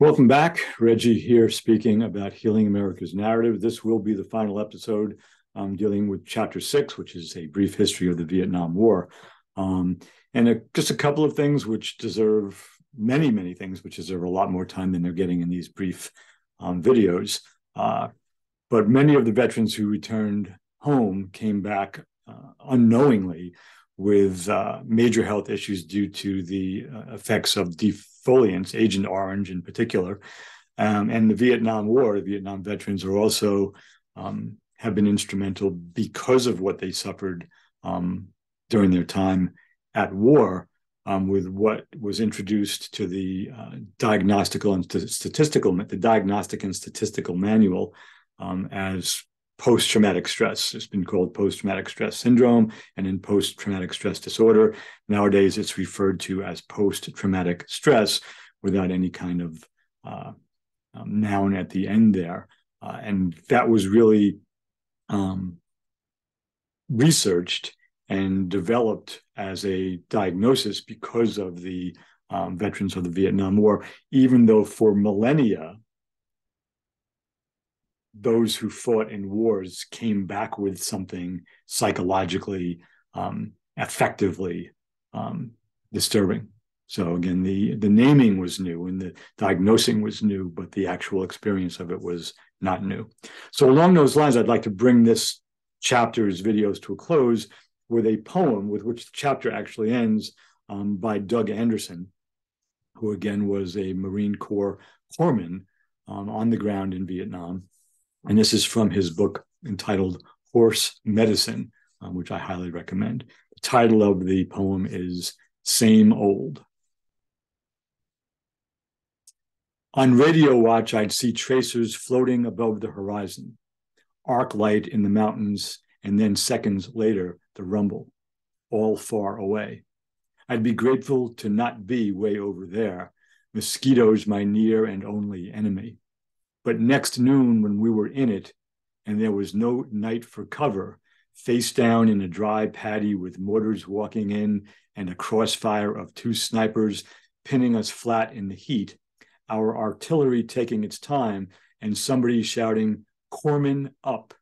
Welcome back. Reggie here speaking about Healing America's Narrative. This will be the final episode dealing with Chapter 6, which is a brief history of the Vietnam War. Just a couple of things which deserve, many things which deserve a lot more time than they're getting in these brief videos. But many of the veterans who returned home came back unknowingly with major health issues due to the effects of defoliants, Agent Orange in particular, and the Vietnam War. The Vietnam veterans are also have been instrumental because of what they suffered during their time at war, with what was introduced to the Diagnostic and Statistical Manual as post-traumatic stress. It's been called post-traumatic stress syndrome, and in post-traumatic stress disorder, nowadays it's referred to as post-traumatic stress without any kind of noun at the end there. And that was really researched and developed as a diagnosis because of the veterans of the Vietnam War, even though for millennia, those who fought in wars came back with something psychologically, effectively disturbing. So again, the naming was new and the diagnosing was new, but the actual experience of it was not new. So along those lines, I'd like to bring this chapter's videos to a close with a poem with which the chapter actually ends, by Doug Anderson, who again was a Marine Corps corpsman on the ground in Vietnam. And this is from his book entitled Horse Medicine, which I highly recommend. The title of the poem is Same Old. On radio watch, I'd see tracers floating above the horizon, arc light in the mountains, and then seconds later, the rumble, all far away. I'd be grateful to not be way over there, mosquitoes my near and only enemy. But next noon, when we were in it, and there was no night for cover, face down in a dry paddy with mortars walking in and a crossfire of two snipers pinning us flat in the heat, our artillery taking its time, and somebody shouting, "Corpsman up,"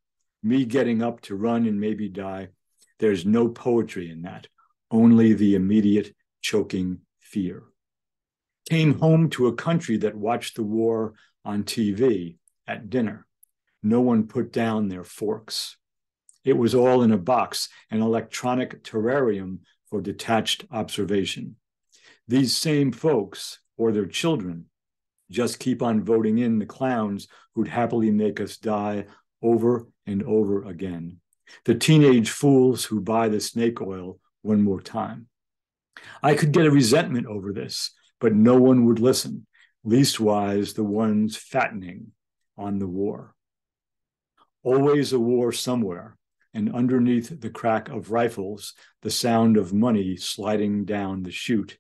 me getting up to run and maybe die. There's no poetry in that, only the immediate choking fear. Came home to a country that watched the war on TV at dinner. No one put down their forks. It was all in a box, an electronic terrarium for detached observation. These same folks, or their children, just keep on voting in the clowns who'd happily make us die over and over again. The teenage fools who buy the snake oil one more time. I could get a resentment over this, but no one would listen. Leastwise, the ones fattening on the war. Always a war somewhere, and underneath the crack of rifles, the sound of money sliding down the chute,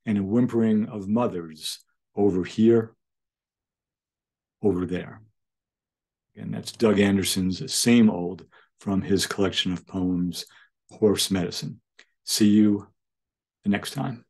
and a whimpering of mothers over here, over there. And that's Doug Anderson's Same Old from his collection of poems, Horse Medicine. See you the next time.